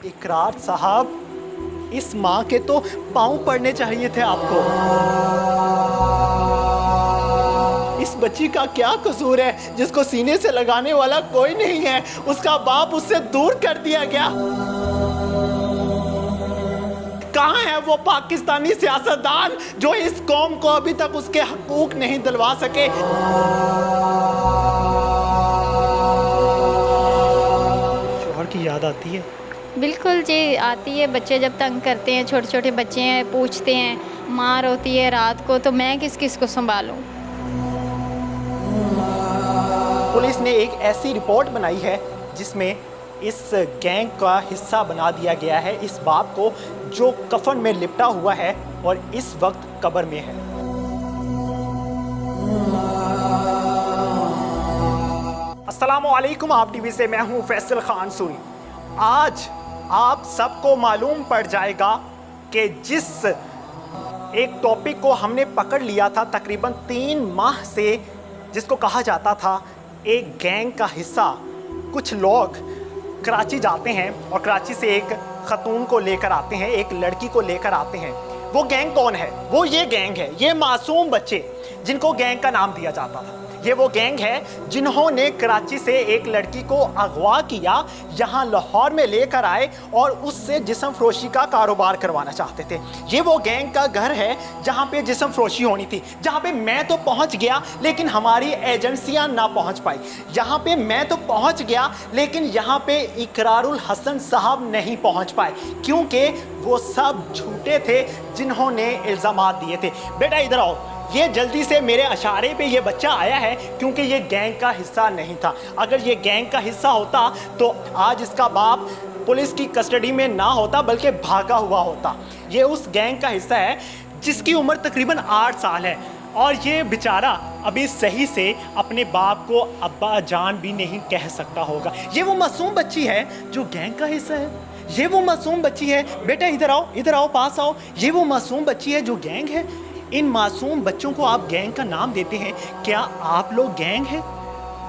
इकरार साहब, इस माँ के तो पाँव पड़ने चाहिए थे आपको। इस बच्ची का क्या कसूर है जिसको सीने से लगाने वाला कोई नहीं है? उसका बाप उससे दूर कर दिया गया। कहाँ है वो पाकिस्तानी सियासतदान जो इस कौम को अभी तक उसके हकूक नहीं दिलवा सके? शौहर की याद आती है? बिल्कुल जी आती है। बच्चे जब तंग करते हैं, छोटे छोटे बच्चे हैं, पूछते हैं, माँ रोती है रात को, तो मैं किस किस को संभालूं? पुलिस ने एक ऐसी रिपोर्ट बनाई है जिसमें इस गैंग का हिस्सा बना दिया गया है इस बाप को, जो कफन में लिपटा हुआ है और इस वक्त कब्र में है। अस्सलामु अलैकुम, आप टीवी से मैं हूं फैसल खान सूरी। आज आप सबको मालूम पड़ जाएगा कि जिस एक टॉपिक को हमने पकड़ लिया था तकरीबन 3 माह से, जिसको कहा जाता था एक गैंग का हिस्सा, कुछ लोग कराची जाते हैं और कराची से एक खतून को लेकर आते हैं, एक लड़की को लेकर आते हैं। वो गैंग कौन है? वो ये गैंग है, ये मासूम बच्चे जिनको गैंग का नाम दिया जाता था। ये वो गैंग है जिन्होंने कराची से एक लड़की को अगवा किया, यहाँ लाहौर में लेकर आए और उससे जिस्म फरोशी का कारोबार करवाना चाहते थे। ये वो गैंग का घर है जहाँ पे जिस्म फरोशी होनी थी, जहाँ पे मैं तो पहुँच गया लेकिन हमारी एजेंसियाँ ना पहुँच पाई। यहाँ पे मैं तो पहुँच गया लेकिन यहाँ पे इकरारुल हसन साहब नहीं पहुँच पाए, क्योंकि वो सब झूठे थे जिन्होंने इल्ज़ामात दिए थे। बेटा इधर आओ, ये जल्दी से मेरे इशारे पे ये बच्चा आया है क्योंकि ये गैंग का हिस्सा नहीं था। अगर ये गैंग का हिस्सा होता तो आज इसका बाप पुलिस की कस्टडी में ना होता बल्कि भागा हुआ होता। ये उस गैंग का हिस्सा है जिसकी उम्र तकरीबन 8 साल है और ये बेचारा अभी सही से अपने बाप को अब्बा जान भी नहीं कह सकता होगा। ये वो मासूम बच्ची है जो गैंग का हिस्सा है। ये वो मासूम बच्ची है, बेटा इधर आओ, पास आओ। ये वो मासूम बच्ची है जो गैंग है। इन मासूम बच्चों को आप गैंग का नाम देते हैं, क्या आप लोग गैंग हैं?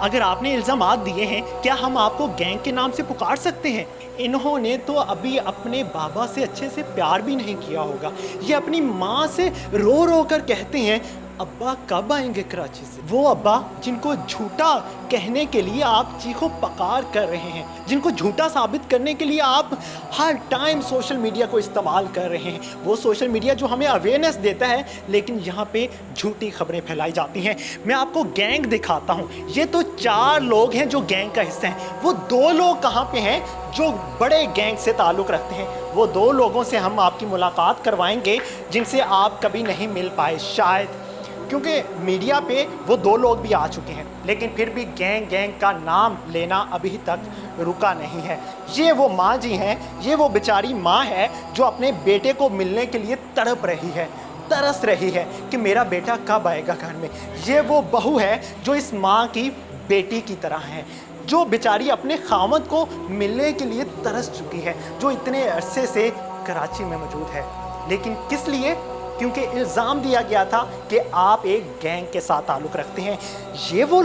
अगर आपने इल्ज़ामात दिए हैं, क्या हम आपको गैंग के नाम से पुकार सकते हैं? इन्होंने तो अभी अपने बाबा से अच्छे से प्यार भी नहीं किया होगा। ये अपनी माँ से रो रो कर कहते हैं अब्बा कब आएंगे कराची से। वो अब्बा जिनको झूठा कहने के लिए आप चीखो पकार कर रहे हैं, जिनको झूठा साबित करने के लिए आप हर टाइम सोशल मीडिया को इस्तेमाल कर रहे हैं। वो सोशल मीडिया जो हमें अवेयरनेस देता है, लेकिन यहाँ पे झूठी खबरें फैलाई जाती हैं। मैं आपको गैंग दिखाता हूँ। ये तो 4 लोग हैं जो गैंग का हिस्सा हैं। वो 2 लोग कहाँ पे हैं जो बड़े गैंग से ताल्लुक़ रखते हैं? वो 2 लोगों से हम आपकी मुलाकात करवाएंगे जिनसे आप कभी नहीं मिल पाए शायद, क्योंकि मीडिया पे वो 2 लोग भी आ चुके हैं, लेकिन फिर भी गैंग का नाम लेना अभी तक रुका नहीं है। ये वो माँ जी हैं, ये वो बेचारी माँ है जो अपने बेटे को मिलने के लिए तड़प रही है, तरस रही है कि मेरा बेटा कब आएगा घर में। ये वो बहू है जो इस माँ की बेटी की तरह है, जो बेचारी अपने खामद को मिलने के लिए तरस चुकी है, जो इतने अरसे से कराची में मौजूद है। लेकिन किस लिए? क्योंकि इल्ज़ाम दिया गया था कि आप एक गैंग के साथ ताल्लुक़ रखते हैं। ये वो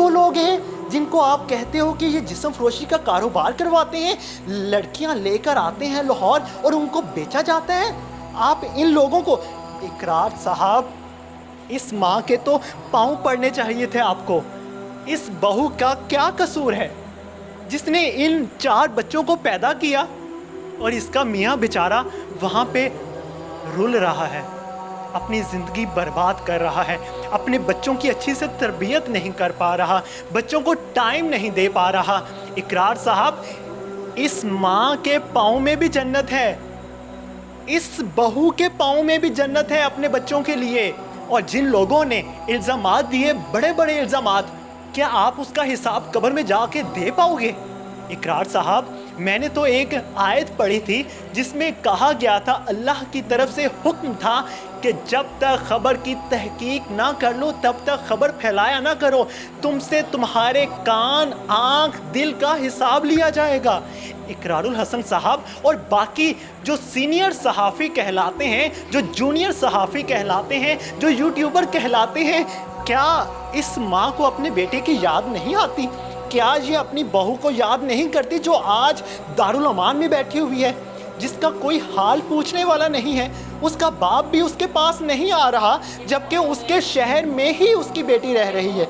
लोग हैं जिनको आप कहते हो कि ये जिस्म फरोशी का कारोबार करवाते हैं, लड़कियां लेकर आते हैं लाहौर और उनको बेचा जाता है। आप इन लोगों को, इकरार साहब, इस माँ के तो पाँव पड़ने चाहिए थे आपको। इस बहू का क्या कसूर है जिसने इन 4 बच्चों को पैदा किया और इसका मियाँ बेचारा वहाँ पे रुल रहा है, अपनी ज़िंदगी बर्बाद कर रहा है, अपने बच्चों की अच्छी से तरबियत नहीं कर पा रहा, बच्चों को टाइम नहीं दे पा रहा। इकरार साहब, इस माँ के पाँव में भी जन्नत है, इस बहू के पाँव में भी जन्नत है अपने बच्चों के लिए। और जिन लोगों ने इल्ज़ामात दिए, बड़े बड़े इल्ज़ामात, क्या आप उसका हिसाब कब्र में जाके दे पाओगे? इकरार साहब, मैंने तो एक आयत पढ़ी थी जिसमें कहा गया था, अल्लाह की तरफ से हुक्म था कि जब तक खबर की तहकीक ना कर लो तब तक खबर फैलाया ना करो, तुमसे तुम्हारे कान, आँख, दिल का हिसाब लिया जाएगा। इकरारुल हसन साहब और बाकी जो सीनियर सहाफ़ी कहलाते हैं, जो जूनियर सहाफ़ी कहलाते हैं, जो यूट्यूबर कहलाते हैं, क्या इस माँ को अपने बेटे की याद नहीं आती? क्या ये अपनी बहू को याद नहीं करती जो आज दारुल अमान में बैठी हुई है, जिसका कोई हाल पूछने वाला नहीं है? उसका बाप भी उसके पास नहीं आ रहा, जबकि उसके शहर में ही उसकी बेटी रह रही है।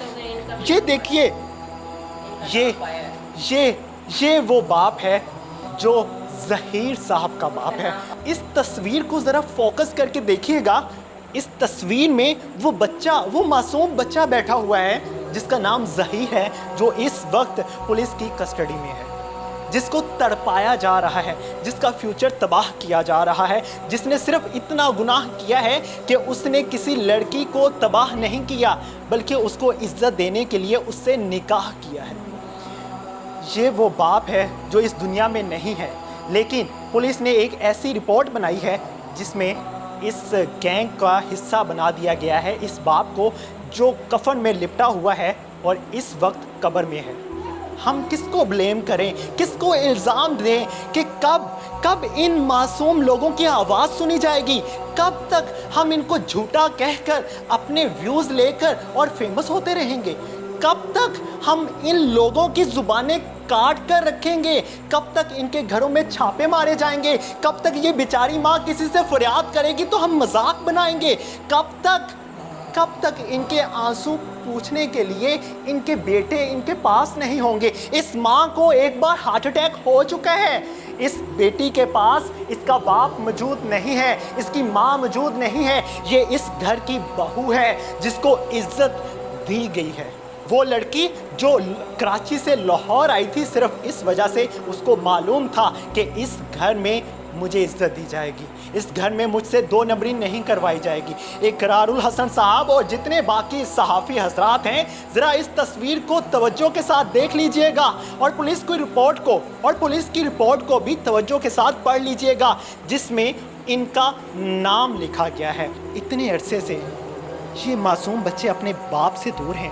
ये देखिए, ये वो बाप है जो ज़हीर साहब का बाप है। इस तस्वीर को ज़रा फोकस करके देखिएगा। इस तस्वीर में वो बच्चा, वो मासूम बच्चा बैठा हुआ है जिसका नाम ज़हीर है, जो इस वक्त पुलिस की कस्टडी में है, जिसको तड़पाया जा रहा है, जिसका फ्यूचर तबाह किया जा रहा है, जिसने सिर्फ इतना गुनाह किया है कि उसने किसी लड़की को तबाह नहीं किया बल्कि उसको इज्जत देने के लिए उससे निकाह किया है। ये वो बाप है जो इस दुनिया में नहीं है, लेकिन पुलिस ने एक ऐसी रिपोर्ट बनाई है जिसमें इस गैंग का हिस्सा बना दिया गया है इस बाप को, जो कफन में लिपटा हुआ है और इस वक्त कब्र में है। हम किसको ब्लेम करें, किसको इल्ज़ाम दें कि कब इन मासूम लोगों की आवाज़ सुनी जाएगी? कब तक हम इनको झूठा कहकर अपने व्यूज़ लेकर और फेमस होते रहेंगे? कब तक हम इन लोगों की ज़ुबानें काट कर रखेंगे? कब तक इनके घरों में छापे मारे जाएंगे? कब तक ये बेचारी माँ किसी से फरियाद करेगी तो हम मजाक बनाएंगे? कब तक इनके आंसू पूछने के लिए इनके बेटे इनके पास नहीं होंगे? इस माँ को एक बार हार्ट अटैक हो चुका है, इस बेटी के पास इसका बाप मौजूद नहीं है, इसकी माँ मौजूद नहीं है। ये इस घर की बहू है जिसको इज्जत दी गई है। वो लड़की जो कराची से लाहौर आई थी सिर्फ इस वजह से उसको मालूम था कि इस घर में मुझे इज्जत दी जाएगी, इस घर में मुझसे दो नंबरी नहीं करवाई जाएगी। इकरारुल हसन साहब और जितने बाकी सहाफ़ी हजरात हैं, ज़रा इस तस्वीर को तवज्जो के साथ देख लीजिएगा और पुलिस की रिपोर्ट को भी तवज्जो के साथ पढ़ लीजिएगा, जिसमें इनका नाम लिखा गया है। इतने अरसे से ये मासूम बच्चे अपने बाप से दूर हैं,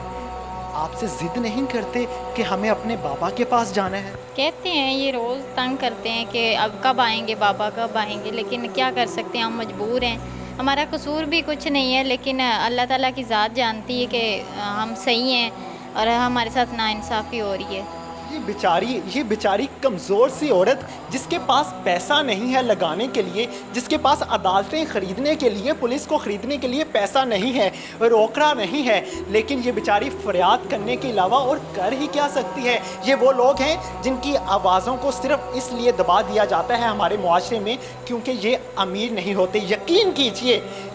आपसे ज़िद नहीं करते कि हमें अपने बाबा के पास जाना है? कहते हैं, ये रोज़ तंग करते हैं कि अब कब आएंगे बाबा, कब आएंगे, लेकिन क्या कर सकते हैं, हम मजबूर हैं। हमारा कसूर भी कुछ नहीं है, लेकिन अल्लाह ताला की ज़ात जानती है कि हम सही हैं और हमारे साथ नाइंसाफ़ी हो रही है। ये बेचारी कमज़ोर सी औरत जिसके पास पैसा नहीं है लगाने के लिए, जिसके पास अदालतें ख़रीदने के लिए, पुलिस को ख़रीदने के लिए पैसा नहीं है, रोकड़ा नहीं है, लेकिन ये बेचारी फरियाद करने के अलावा और कर ही क्या सकती है? ये वो लोग हैं जिनकी आवाज़ों को सिर्फ इसलिए दबा दिया जाता है हमारे मुआशरे में क्योंकि ये अमीर नहीं होते।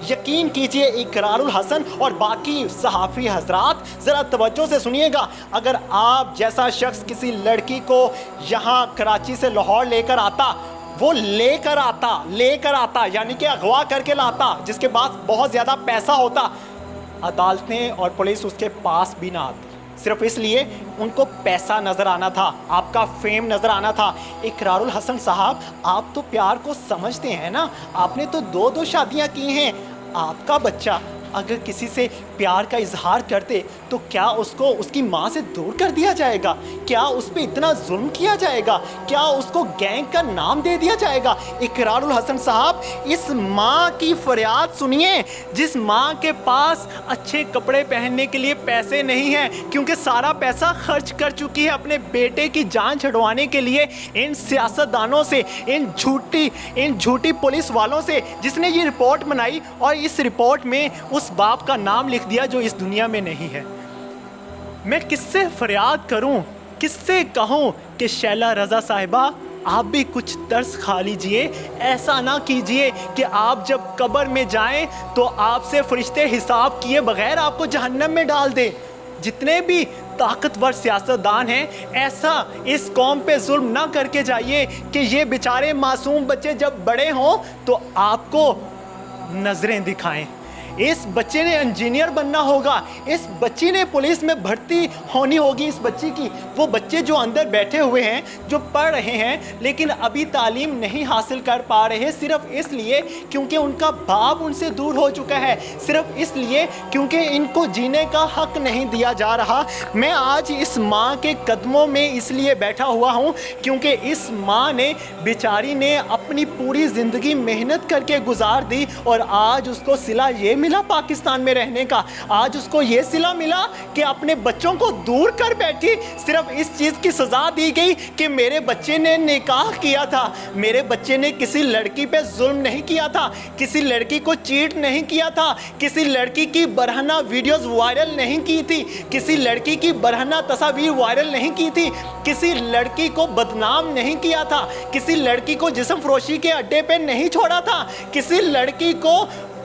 यकीन कीजिए इकरारुल हसन और बाकी सहाफ़ी हजरात, ज़रा तवज्जो से सुनिएगा। अगर आप जैसा शख्स किसी लड़की को यहाँ कराची से लाहौर लेकर आता यानी कि अगवा करके लाता, जिसके पास बहुत ज़्यादा पैसा होता, अदालतें और पुलिस उसके पास भी ना आती, सिर्फ इसलिए उनको पैसा नज़र आना था, आपका फेम नज़र आना था। इकरारुल हसन साहब, आप तो प्यार को समझते हैं ना, आपने तो दो शादियाँ की हैं। आपका बच्चा अगर किसी से प्यार का इजहार करते तो क्या उसको उसकी माँ से दूर कर दिया जाएगा? क्या उस पर इतना जुल्म किया जाएगा? क्या उसको गैंग का नाम दे दिया जाएगा? इकरारुल हसन साहब, इस माँ की फरियाद सुनिए, जिस माँ के पास अच्छे कपड़े पहनने के लिए पैसे नहीं हैं क्योंकि सारा पैसा खर्च कर चुकी है अपने बेटे की जान छुड़वाने के लिए इन सियासतदानों से, इन झूठी पुलिस वालों से, जिसने ये रिपोर्ट बनाई और इस रिपोर्ट में उस बाप का नाम लिख दिया जो इस दुनिया में नहीं है। मैं किससे फरियाद करूं, किससे कहूं कि शैला रज़ा साहिबा, आप भी कुछ तरस खा लीजिए। ऐसा ना कीजिए कि आप जब कब्र में जाएं तो आपसे फरिश्ते हिसाब किए बगैर आपको जहन्नम में डाल दे। जितने भी ताकतवर सियासतदान हैं, ऐसा इस कौम पे जुल्म ना करके जाइए कि ये बेचारे मासूम बच्चे जब बड़े हों तो आपको नज़रें दिखाएं। इस बच्चे ने इंजीनियर बनना होगा, इस बच्ची ने पुलिस में भर्ती होनी होगी। इस बच्ची की, वो बच्चे जो अंदर बैठे हुए हैं, जो पढ़ रहे हैं लेकिन अभी तालीम नहीं हासिल कर पा रहे, सिर्फ इसलिए क्योंकि उनका बाप उनसे दूर हो चुका है, सिर्फ इसलिए क्योंकि इनको जीने का हक नहीं दिया जा रहा। मैं आज इस माँ के कदमों में इसलिए बैठा हुआ हूँ क्योंकि इस माँ ने, बेचारी ने अपनी पूरी ज़िंदगी मेहनत करके गुजार दी और आज उसको सिला ये मिला पाकिस्तान में रहने का, आज उसको ये सिला मिला कि अपने बच्चों को दूर कर बैठी। सिर्फ इस चीज़ की सज़ा दी गई कि मेरे बच्चे ने निकाह किया था, मेरे बच्चे ने किसी लड़की पे जुल्म नहीं किया था, किसी लड़की को चीट नहीं किया था, किसी लड़की की बरहना वीडियोस वायरल नहीं की थी, किसी लड़की की बरहना तस्वीर वायरल नहीं की थी, किसी लड़की को बदनाम नहीं किया था, किसी लड़की को जिस्म फरोशी के अड्डे पे नहीं छोड़ा था, किसी लड़की को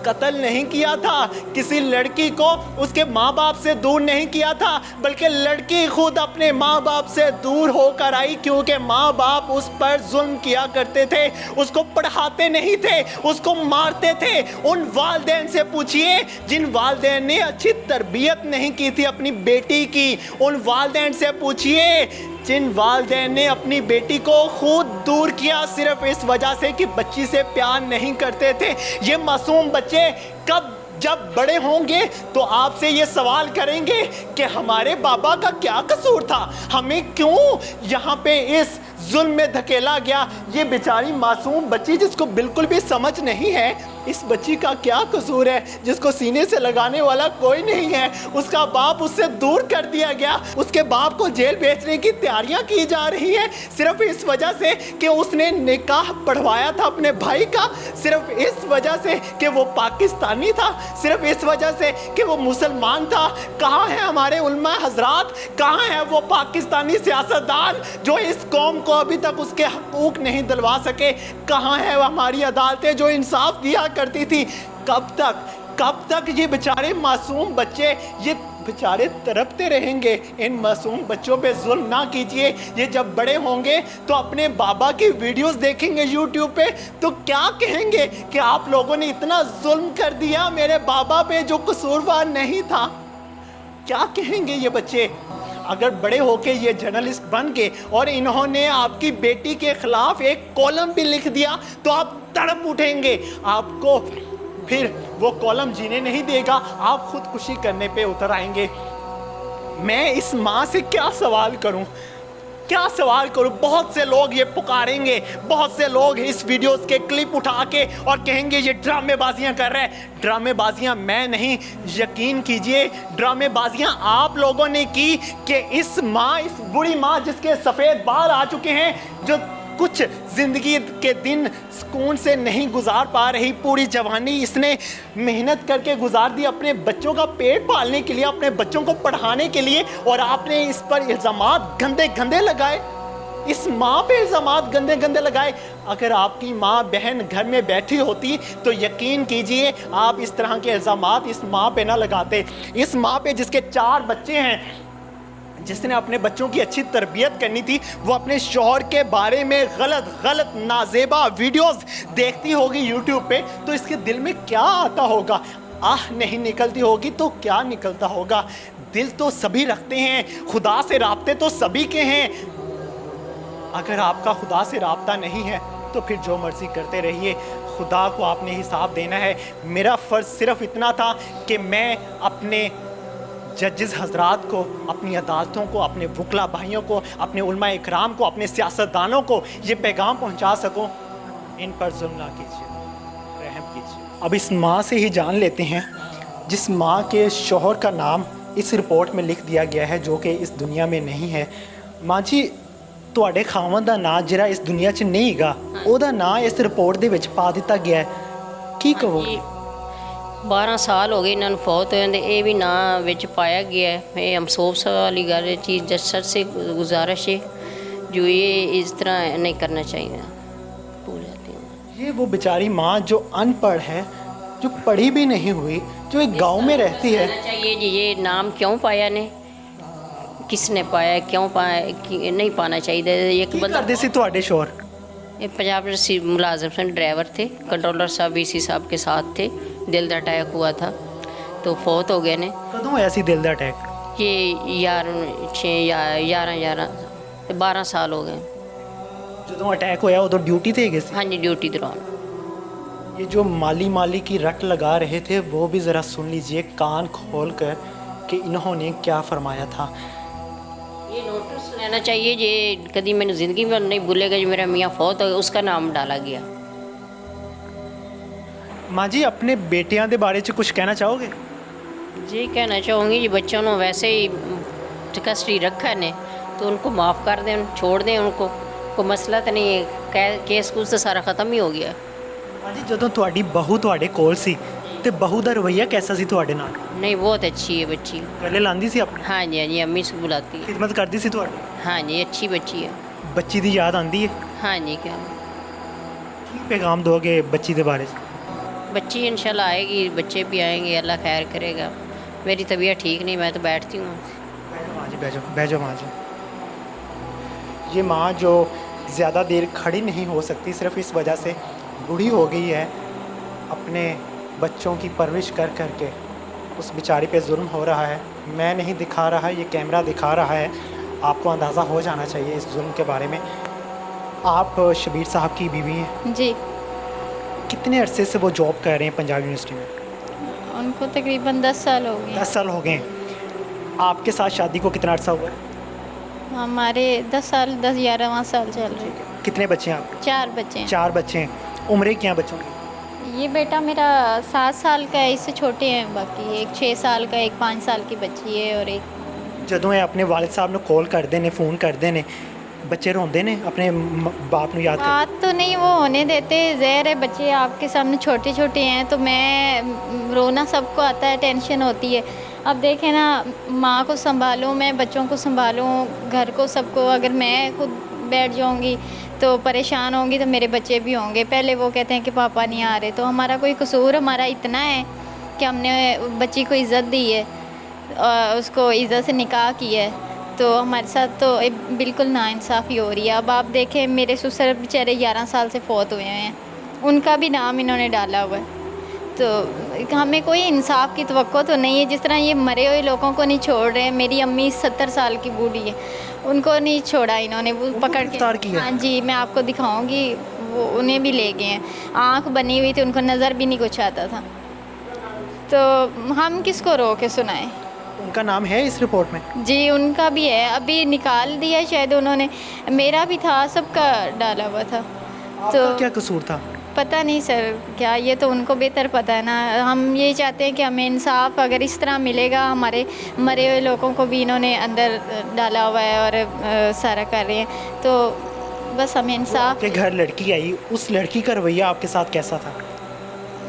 कत्ल नहीं किया था, किसी लड़की को उसके माँ बाप से दूर नहीं किया था, बल्कि लड़की खुद अपने माँ बाप से दूर होकर आई, क्योंकि माँ बाप उस पर जुल्म किया करते थे, उसको पढ़ाते नहीं थे, उसको मारते थे। उन वालिदैन से पूछिए जिन वालिदैन ने अच्छी तरबियत नहीं की थी अपनी बेटी की, उन वालिदैन से पूछिए जिन वालिदैन ने अपनी बेटी को खुद दूर किया सिर्फ इस वजह से कि बच्ची से प्यार नहीं करते थे। ये मासूम बच्चे कब जब बड़े होंगे तो आपसे ये सवाल करेंगे कि हमारे बाबा का क्या कसूर था, हमें क्यों यहाँ पे इस जुल्म में धकेला गया। ये बेचारी मासूम बच्ची जिसको बिल्कुल भी समझ नहीं है, इस बच्ची का क्या कसूर है, जिसको सीने से लगाने वाला कोई नहीं है, उसका बाप उससे दूर कर दिया गया, उसके बाप को जेल भेजने की तैयारियां की जा रही है सिर्फ इस वजह से कि उसने निकाह पढ़वाया था अपने भाई का, सिर्फ इस वजह से कि वो पाकिस्तानी था, सिर्फ इस वजह से कि वो मुसलमान था। कहाँ है हमारे उलमा हजरात, कहाँ है वो पाकिस्तानी सियासतदान जो इस कौम को अभी तक उसके हकूक नहीं दिलवा सके, कहाँ है हमारी अदालतें जो इंसाफ दिया करती थी। कब तक ये बेचारे मासूम बच्चे ये बेचारे तड़पते रहेंगे। इन मासूम बच्चों पे जुल्म ना कीजिए, ये जब बड़े होंगे तो अपने बाबा की वीडियोस देखेंगे यूट्यूब पे तो क्या कहेंगे कि आप लोगों ने इतना जुल्म कर दिया मेरे बाबा पे जो कसूरवार नहीं था। क्या कहेंगे ये बच्चे अगर बड़े होके ये जर्नलिस्ट बन गए और इन्होंने आपकी बेटी के खिलाफ एक कॉलम भी लिख दिया तो आप तड़प उठेंगे, आपको फिर वो कॉलम जीने नहीं देगा, आप खुदकुशी करने पे उतर आएंगे। मैं इस माँ से क्या सवाल करूं, क्या सवाल करूं। बहुत से लोग ये पुकारेंगे, बहुत से लोग इस वीडियोस के क्लिप उठा के और कहेंगे ये ड्रामेबाजियां कर रहे हैं। ड्रामेबाजियां मैं नहीं, यकीन कीजिए ड्रामेबाजियां आप लोगों ने की कि इस माँ, इस बूढ़ी माँ जिसके सफ़ेद बाल आ चुके हैं, जो कुछ ज़िंदगी के दिन सुकून से नहीं गुजार पा रही, पूरी जवानी इसने मेहनत करके गुजार दी अपने बच्चों का पेट पालने के लिए, अपने बच्चों को पढ़ाने के लिए, और आपने इस पर इल्ज़ामात गंदे गंदे लगाए, इस माँ पे इल्ज़ामात गंदे गंदे लगाए। अगर आपकी माँ बहन घर में बैठी होती तो यकीन कीजिए आप इस तरह के इल्ज़ामात इस माँ पे ना लगाते। इस माँ पे जिसके 4 बच्चे हैं, जिसने अपने बच्चों की अच्छी तरबियत करनी थी, वो अपने शौहर के बारे में गलत नाजेबा वीडियोस देखती होगी यूट्यूब पे तो इसके दिल में क्या आता होगा। आह नहीं निकलती होगी तो क्या निकलता होगा। दिल तो सभी रखते हैं, खुदा से राब्ते तो सभी के हैं। अगर आपका खुदा से राब्ता नहीं है तो फिर जो मर्ज़ी करते रहिए, खुदा को आपने हिसाब देना है। मेरा फ़र्ज़ सिर्फ इतना था कि मैं अपने जजेस हजरात को, अपनी अदालतों को, अपने वकला भाइयों को, अपने उलमा इकराम को, अपने सियासतदानों को ये पैगाम पहुंचा सकूं, इन पर जुल्म ना कीजिए, रहम कीजिए। अब इस माँ से ही जान लेते हैं जिस माँ के शौहर का नाम इस रिपोर्ट में लिख दिया गया है जो कि इस दुनिया में नहीं है। माँ जी ਤੁਹਾਡੇ ਖਾਵਨ ਦਾ ਨਾਂ ਜਿਹੜਾ ਇਸ ਦੁਨੀਆ 'ਚ ਨਹੀਂ ਹੈਗਾ ਉਹਦਾ ਨਾਂ ਇਸ ਰਿਪੋर्ट ਦੇ ਵਿੱਚ ਪਾ ਦਿੱਤਾ ਗਿਆ ਹੈ, ਕੀ ਕਹੋਗੇ? 12 ਸਾਲ ਹੋ ਗਏ ਇਹਨਾਂ ਨੂੰ ਫੌਤ ਹੋਏ ਤੇ ਇਹ ਵੀ ਨਾਂ ਵਿੱਚ ਪਾਇਆ ਗਿਆ है। ਇਹ अफसोस वाली गल है। चीज़ जज सर से गुजारिश है जो ये इस तरह नहीं करना चाहिए। भूल जाती हूँ। ये वो बेचारी माँ जो अनपढ़ है, जो पढ़ी भी नहीं हुई, जो एक गांव में रहती है। चाहिए जी ये नाम क्यों पाया ने, किसने पाया, क्यों पाया, नहीं पाना चाहिए। एक ਕੀ बंदा ਕਰਦੇ ਸੀ ਤੁਹਾਡੇ ਸ਼ੋਰ? ये पंजाब मुलाजिम से ड्राइवर थे, कंट्रोलर साहब VC साहब के साथ थे। दिल का अटैक हुआ था तो फौत हो गए ने। ਕਦੋਂ ਹੋਇਆ ਸੀ ਦਿਲ ਦਾ ਅਟੈਕ? ये 12 साल हो गए। ਜਦੋਂ ਅਟੈਕ ਹੋਇਆ ਉਦੋਂ ਡਿਊਟੀ ਤੇ ਹੈਗੇ ਸੀ? हाँ जी ड्यूटी दौरान। ये जो माली की रट लगा रहे थे वो भी ज़रा सुन लीजिए कान खोल कर कि इन्होंने क्या फरमाया था। ये नोटिस लेना चाहिए जे कभी मैंने ज़िंदगी में नहीं भूलेगा जो मेरा मियाँ फौत हो गया उसका नाम डाला गया। ਮਾਂ ਜੀ ਆਪਣੇ ਬੇਟਿਆਂ ਦੇ ਬਾਰੇ 'ਚ ਕੁਝ ਕਹਿਣਾ ਚਾਹੋਗੇ? जी कहना चाहूँगी जी बच्चों को वैसे ही कस्टडी रखा ने तो उनको माफ़ कर दें, छोड़ दें उनको, कोई मसला तो नहीं है, केस कूस तो सारा ख़त्म ही हो गया। ਮਾਂ ਜੀ ਜਦੋਂ ਤੁਹਾਡੀ ਬਹੂ ਤੁਹਾਡੇ ਕੋਲ ਸੀ ਤੇ ਬਹੂ ਦਾ ਰਵੱਈਆ ਕੈਸਾ ਸੀ ਤੁਹਾਡੇ ਨਾਲ? नहीं बहुत अच्छी है बच्ची। ਗਲੇ ਲਾਂਦੀ ਸੀ ਆਪਣੀ, हाँ जी अम्मी से बुलाती है। ਖਿਦਮਤ ਕਰਦੀ ਸੀ ਤੁਹਾਡੀ? हाँ जी अच्छी बच्ची है। ਬੱਚੀ ਦੀ ਯਾਦ ਆਂਦੀ ਹੈ? हाँ जी क्या ਕੀ ਪੈਗਾਮ ਦੋਗੇ ਬੱਚੀ ਦੇ ਬਾਰੇ 'ਚ? बच्ची इंशाल्लाह आएगी, बच्चे भी आएंगे, अल्लाह खैर करेगा। मेरी तबीयत ठीक नहीं, मैं तो बैठती हूँ। माँ जी बैठो माँ जी। ये माँ जो ज़्यादा देर खड़ी नहीं हो सकती सिर्फ इस वजह से बूढ़ी हो गई है, अपने बच्चों की परवरिश कर कर के उस बेचारी पे जुल्म हो रहा है। मैं नहीं दिखा रहा, ये कैमरा दिखा रहा है, आपको अंदाज़ा हो जाना चाहिए इस जुल्म के बारे में। आप शबीर साहब की बीवी हैं, जी कितने अरसे से वो जॉब कर रहे हैं पंजाब यूनिवर्सिटी में? उनको तकरीबन 10 साल हो गए। 10 साल हो गए हैं। आपके साथ शादी को कितना अरसा हुआ है? हमारे 10 साल 10-11वां साल चल रहे हैं। कितने बच्चे हैं आपके? 4 बच्चे हैं। 4 बच्चे हैं। उम्रें क्या बच्चों की? ये बेटा मेरा 7 साल का है, इससे छोटे हैं बाकी। एक 6 साल का, एक 5 साल की बच्ची है और एक। ਜਦੋਂ ਇਹ ਆਪਣੇ ਵਾਲਿਦ ਸਾਹਿਬ ਨੂੰ ਕਾਲ ਕਰਦੇ ਨੇ, ਫੋਨ ਕਰਦੇ ਨੇ, ਬੱਚੇ ਰੋਂਦੇ ਨੇ ਆਪਣੇ ਬਾਪ ਨੂੰ ਯਾਦ ਕਰ? बात तो नहीं वो होने देते, ज़हर है बच्चे आपके सामने छोटे छोटे हैं तो मैं रोना सबको आता है, टेंशन होती है। अब देखें ना, माँ को संभालूं, मैं बच्चों को संभालूं, घर को सबको, अगर मैं खुद बैठ जाऊंगी तो परेशान होंगी तो मेरे बच्चे भी होंगे। पहले वो कहते हैं कि पापा नहीं आ रहे, तो हमारा कोई कसूर हमारा इतना है कि हमने बच्ची को इज़्ज़त दी है और उसको इज़्ज़त से निकाह किया है, तो हमारे साथ तो बिल्कुल नाइंसाफ़ी हो रही है। अब आप देखें मेरे ससुर बेचारे 11 साल से फौत हुए हैं, उनका भी नाम इन्होंने डाला हुआ है, तो हमें कोई इंसाफ की तवक्को तो नहीं है। जिस तरह ये मरे हुए लोगों को नहीं छोड़ रहे हैं, मेरी अम्मी 70 साल की बूढ़ी है, उनको नहीं छोड़ा इन्होंने, वो पकड़ गिरफ्तार के। किया? हाँ जी, मैं आपको दिखाऊंगी, वो उन्हें भी ले गए हैं, आँख बनी हुई थी, उनको नज़र भी नहीं कुछ आता था, तो हम किसको रो के सुनाएं? उनका नाम है इस रिपोर्ट में? जी उनका भी है, अभी निकाल दिया शायद उन्होंने, मेरा भी था, सबका डाला हुआ था। तो क्या कसूर था? पता नहीं सर क्या, ये तो उनको बेहतर पता है ना। हम ये चाहते हैं कि हमें इंसाफ अगर इस तरह मिलेगा, हमारे मरे हुए लोगों को भी इन्होंने अंदर डाला हुआ है और सारा कर रहे हैं, तो बस हमें इंसाफ। के घर लड़की आई, उस लड़की का रवैया आपके साथ कैसा था?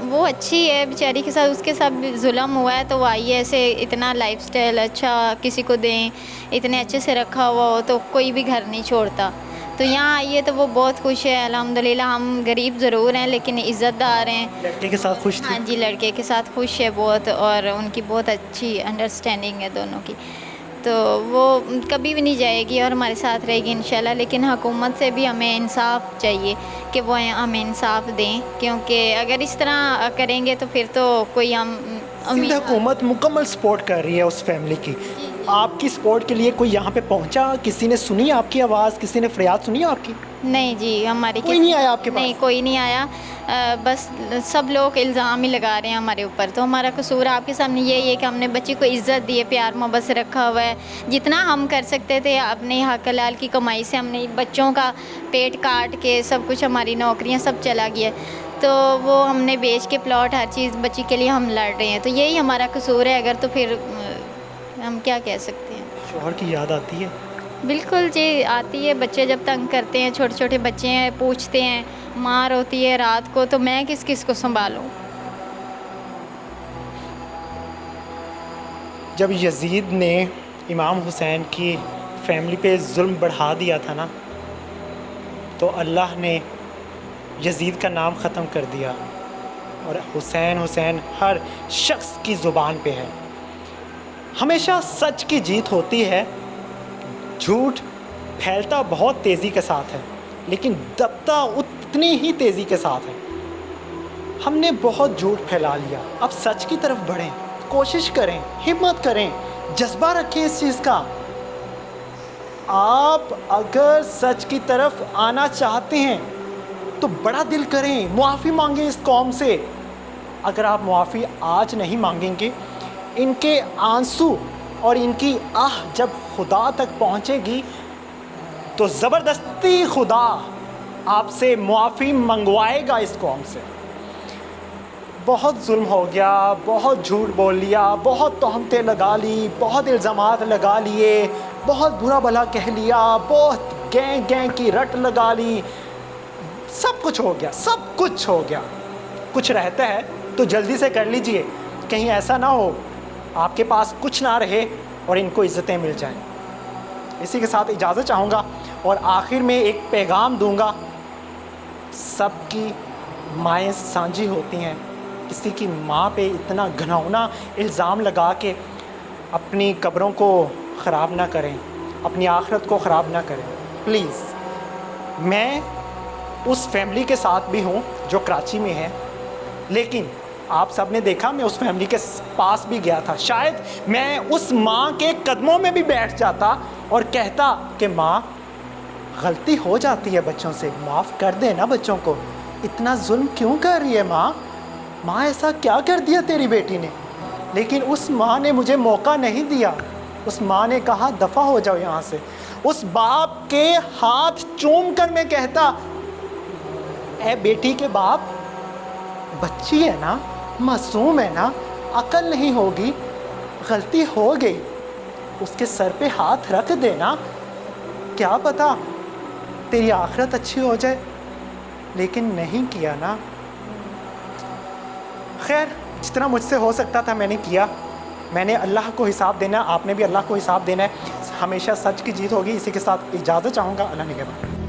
वो अच्छी है बेचारी के साथ, उसके साथ भी जुल्म हुआ है तो वो आई है, ऐसे इतना लाइफस्टाइल अच्छा किसी को दें, इतने अच्छे से रखा हुआ हो तो कोई भी घर नहीं छोड़ता, तो यहाँ आई है तो वो बहुत खुश है अल्हम्दुलिल्लाह। हम गरीब ज़रूर हैं लेकिन इज़्ज़तदार हैं। लड़के के साथ खुश थी? हाँ जी, लड़के के साथ खुश है बहुत, और उनकी बहुत अच्छी अंडरस्टैंडिंग है दोनों की, तो वो कभी भी नहीं जाएगी और हमारे साथ रहेगी इंशाल्लाह। लेकिन हुकूमत से भी हमें इंसाफ चाहिए कि वो हमें इंसाफ दें, क्योंकि अगर इस तरह करेंगे तो फिर तो कोई हम सिंध हुकूमत मुकम्मल सपोर्ट कर रही है उस फैमिली की। आपकी सपोर्ट के लिए कोई यहाँ पे पहुँचा? किसी ने सुनी आपकी आवाज़, किसी ने फरियाद सुनी आपकी? नहीं जी, हमारी कोई नहीं आया आपके पास? नहीं, कोई नहीं आया। बस सब लोग इल्ज़ाम ही लगा रहे हैं हमारे ऊपर, तो हमारा कसूर आपके सामने यही है कि हमने बच्ची को इज़्ज़त दी है, प्यार मोहब्बत से रखा हुआ है, जितना हम कर सकते थे अपने हक हलाल की कमाई से हमने बच्चों का पेट काट के सब कुछ, हमारी नौकरियां सब चला गया, तो वो हमने बेच के प्लॉट हर चीज़ बच्ची के लिए हम लड़ रहे हैं, तो यही हमारा कसूर है। अगर तो फिर हम क्या कह सकते हैं। शौहर की याद आती है? बिल्कुल जी आती है, बच्चे जब तंग करते हैं, छोटे छोटे बच्चे हैं, पूछते हैं, माँ रोती है रात को, तो मैं किस किस को संभालूं। जब यजीद ने इमाम हुसैन की फैमिली पे जुल्म बढ़ा दिया था ना, तो अल्लाह ने यजीद का नाम ख़त्म कर दिया और हुसैन हुसैन हर शख्स की ज़ुबान पे है। हमेशा सच की जीत होती है, झूठ फैलता बहुत तेज़ी के साथ है लेकिन दबता उतनी ही तेज़ी के साथ है। हमने बहुत झूठ फैला लिया, अब सच की तरफ बढ़ें, कोशिश करें, हिम्मत करें, जज्बा रखें इस चीज़ का। आप अगर सच की तरफ आना चाहते हैं तो बड़ा दिल करें, मुआफ़ी मांगें इस कौम से। अगर आप मुआफ़ी आज नहीं मांगेंगे, इनके आंसू और इनकी आह जब खुदा तक पहुंचेगी तो ज़बरदस्ती खुदा आपसे मुआफ़ी मंगवाएगा इस कौम से। بہت ظلم ہو گیا، بہت جھوٹ بول لیا، بہت تہمتیں لگا لی، بہت الزامات لگا لیے، بہت برا بھلا کہہ لیا، بہت گینگ کی رٹ لگا لی، سب کچھ ہو گیا، سب کچھ ہو گیا۔ کچھ رہتا ہے تو جلدی سے کر لیجئے، کہیں ایسا نہ ہو آپ کے پاس کچھ نہ رہے اور ان کو عزتیں مل جائیں۔ اسی کے ساتھ اجازت چاہوں گا اور آخر میں ایک پیغام دوں گا، سب کی مائیں سانجھی ہوتی ہیں، کسی کی ماں پہ اتنا گھناؤنا الزام لگا کے اپنی قبروں کو خراب نہ کریں، اپنی آخرت کو خراب نہ کریں پلیز۔ میں اس فیملی کے ساتھ بھی ہوں جو کراچی میں ہے، لیکن آپ سب نے دیکھا میں اس فیملی کے پاس بھی گیا تھا، شاید میں اس ماں کے قدموں میں بھی بیٹھ جاتا اور کہتا کہ ماں غلطی ہو جاتی ہے بچوں سے، معاف کر دے نا بچوں کو، اتنا ظلم کیوں کر رہی ہے ماں؟ ماں ایسا کیا کر دیا تیری بیٹی نے؟ لیکن اس ماں نے مجھے موقع نہیں دیا، اس ماں نے کہا دفع ہو جاؤ یہاں سے۔ اس باپ کے ہاتھ چوم کر میں کہتا، اے بیٹی کے باپ، بچی ہے نا، معصوم ہے نا، عقل نہیں ہوگی، غلطی ہو گئی، اس کے سر پہ ہاتھ رکھ دینا، کیا پتا تیری آخرت اچھی ہو جائے، لیکن نہیں کیا نا۔ خیر جتنا مجھ سے ہو سکتا تھا میں نے کیا، میں نے اللہ کو حساب دینا ہے، آپ نے بھی اللہ کو حساب دینا ہے، ہمیشہ سچ کی جیت ہوگی۔ اسی کے ساتھ اجازت چاہوں گا، اللہ نگہبان۔